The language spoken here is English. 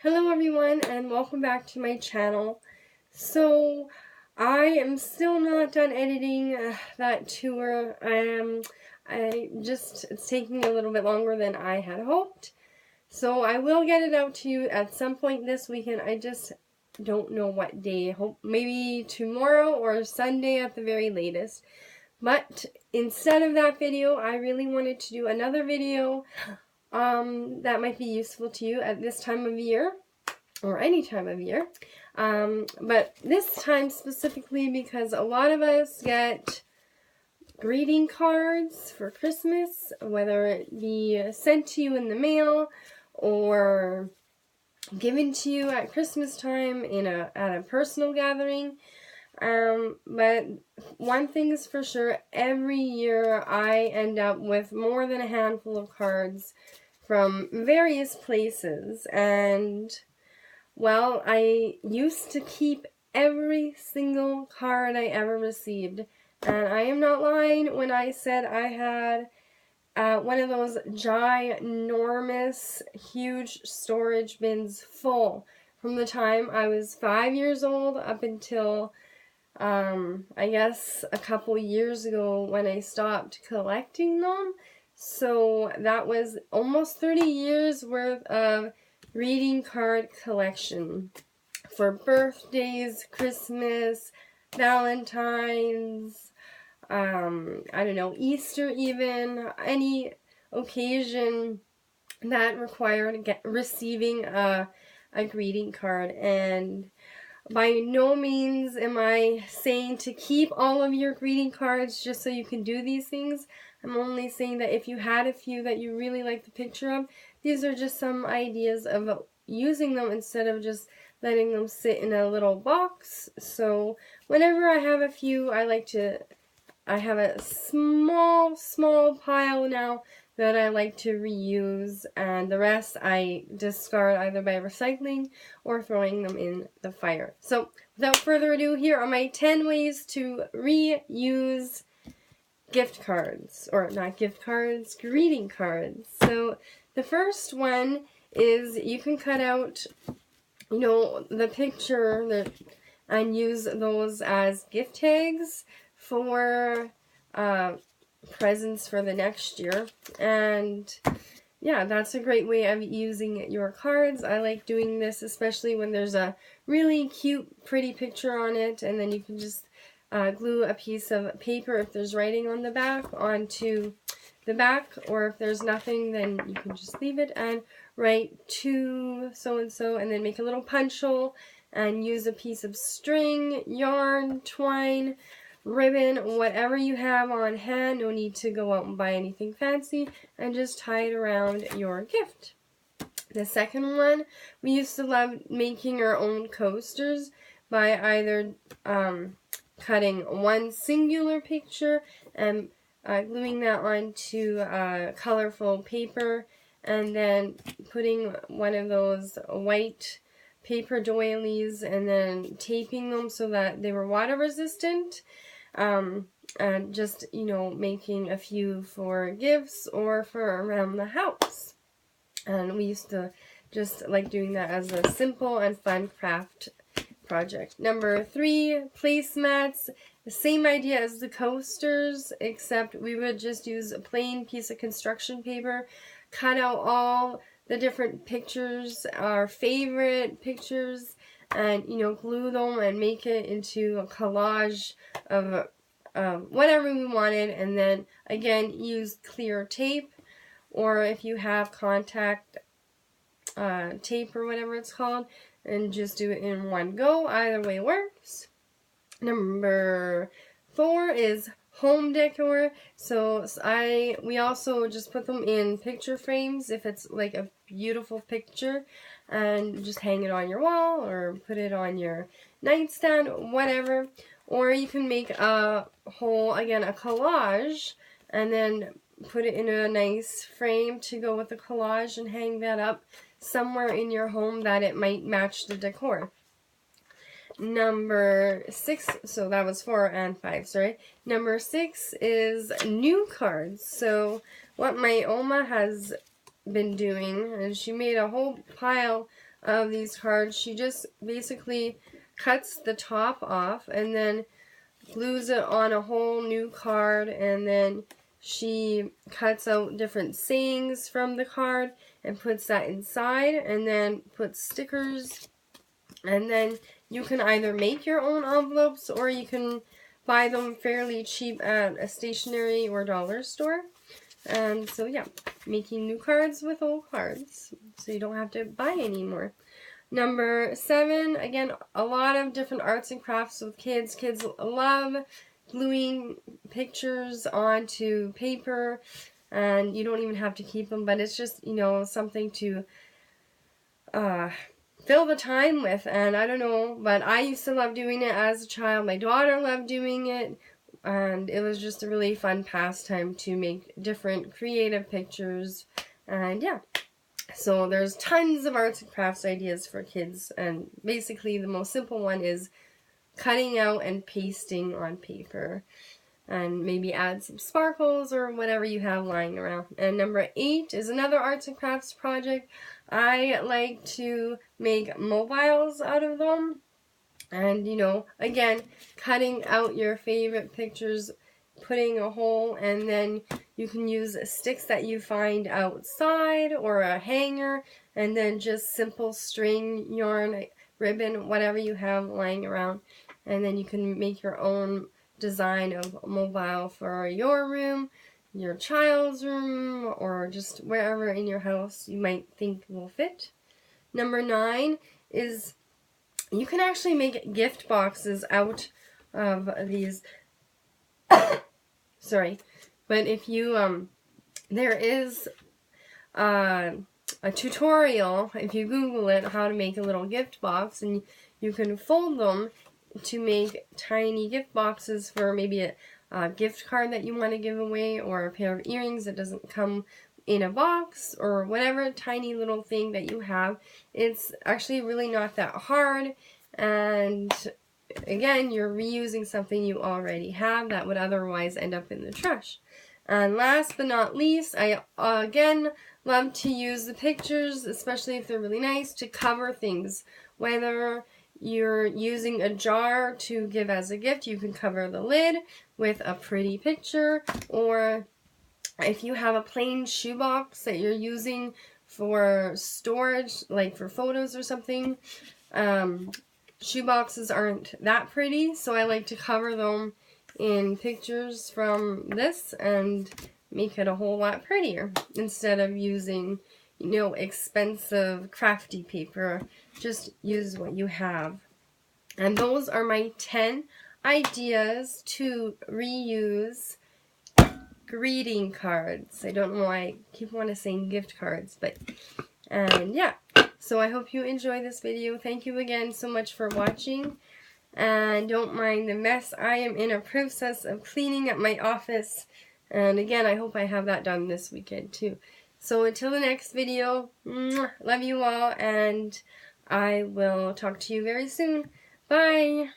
Hello everyone and welcome back to my channel. So I am still not done editing that tour. It's taking a little bit longer than I had hoped. So I will get it out to you at some point this weekend. I just don't know what day. Hope maybe tomorrow or Sunday at the very latest. But instead of that video, I really wanted to do another video that might be useful to you at this time of year, or any time of year. But this time specifically because a lot of us get greeting cards for Christmas, whether it be sent to you in the mail or given to you at Christmas time at a personal gathering. But one thing is for sure, every year I end up with more than a handful of cards from various places, and well, I used to keep every single card I ever received, and I am not lying when I said I had one of those ginormous, huge storage bins full from the time I was 5 years old up until I guess a couple years ago when I stopped collecting them. So that was almost 30 years worth of greeting card collection for birthdays, Christmas, Valentine's, I don't know, Easter even, any occasion that required receiving a greeting card. And by no means am I saying to keep all of your greeting cards just so you can do these things. I'm only saying that if you had a few that you really like the picture of, these are just some ideas of using them instead of just letting them sit in a little box. So whenever I have a few, I have a small pile now that I like to reuse, and the rest I discard either by recycling or throwing them in the fire. So without further ado, here are my 10 ways to reuse gift cards, or not gift cards, greeting cards. So the first one is you can cut out, the picture and use those as gift tags for presents for the next year. And yeah, that's a great way of using your cards. I like doing this especially when there's a really cute, pretty picture on it, and then you can just glue a piece of paper if there's writing on the back onto the back, or if there's nothing, then you can just leave it and write to so-and-so, and then make a little punch hole and use a piece of string, yarn, twine, ribbon, whatever you have on hand. No need to go out and buy anything fancy, and just tie it around your gift. The second one, we used to love making our own coasters by either cutting one singular picture and gluing that onto colorful paper, and then putting one of those white paper doilies and then taping them so that they were water resistant, and just, making a few for gifts or for around the house. And we used to just like doing that as a simple and fun craft project. Number 3, placemats. The same idea as the coasters, except we would just use a plain piece of construction paper, cut out all the different pictures, our favorite pictures, and glue them and make it into a collage of whatever we wanted, and then again use clear tape, or if you have contact tape or whatever it's called, and just do it in one go. Either way works. Number 4 is home decor. So we also just put them in picture frames if it's like a beautiful picture, and just hang it on your wall or put it on your nightstand, whatever. Or you can make a collage, and then put it in a nice frame to go with the collage and hang that up somewhere in your home that it might match the decor. Number 6, so that was 4 and 5, sorry. Number 6 is new cards. So what my Oma has been doing is she made a whole pile of these cards, she just basically cuts the top off and then glues it on a whole new card, and then she cuts out different sayings from the card and puts that inside, and then puts stickers, and then you can either make your own envelopes or you can buy them fairly cheap at a stationery or dollar store. And so yeah, making new cards with old cards so you don't have to buy anymore. Number 7, again, a lot of different arts and crafts with kids. Kids love gluing pictures onto paper, and you don't even have to keep them, but it's just, you know, something to fill the time with. And I don't know, but I used to love doing it as a child. My daughter loved doing it, and it was just a really fun pastime to make different creative pictures. And yeah, so there's tons of arts and crafts ideas for kids, and basically the most simple one is cutting out and pasting on paper, and maybe add some sparkles or whatever you have lying around. And number 8 is another arts and crafts project. I like to make mobiles out of them, and you know, again, cutting out your favorite pictures, putting a hole, and then you can use sticks that you find outside or a hanger, and then just simple string, yarn, ribbon, whatever you have lying around, and then you can make your own design of mobile for your room, your child's room, or just wherever in your house you might think will fit. Number 9 is you can actually make gift boxes out of these sorry, but if you there is a tutorial, if you Google it, how to make a little gift box, and you can fold them to make tiny gift boxes for maybe a gift card that you want to give away, or a pair of earrings that doesn't come in a box, or whatever tiny little thing that you have. It's actually really not that hard, and again, you're reusing something you already have that would otherwise end up in the trash. And last but not least, I again love to use the pictures, especially if they're really nice, to cover things. Whether you're using a jar to give as a gift, you can cover the lid with a pretty picture, or if you have a plain shoebox that you're using for storage, like for photos or something, shoeboxes aren't that pretty, so I like to cover them in pictures from this and make it a whole lot prettier instead of using, you know, expensive crafty paper. Just use what you have. And those are my 10 ideas to reuse greeting cards. I don't know why I keep wanting to say gift cards, but and yeah. So I hope you enjoy this video. Thank you again so much for watching. And don't mind the mess. I am in a process of cleaning up my office. And again, I hope I have that done this weekend too. So until the next video, love you all, and I will talk to you very soon. Bye!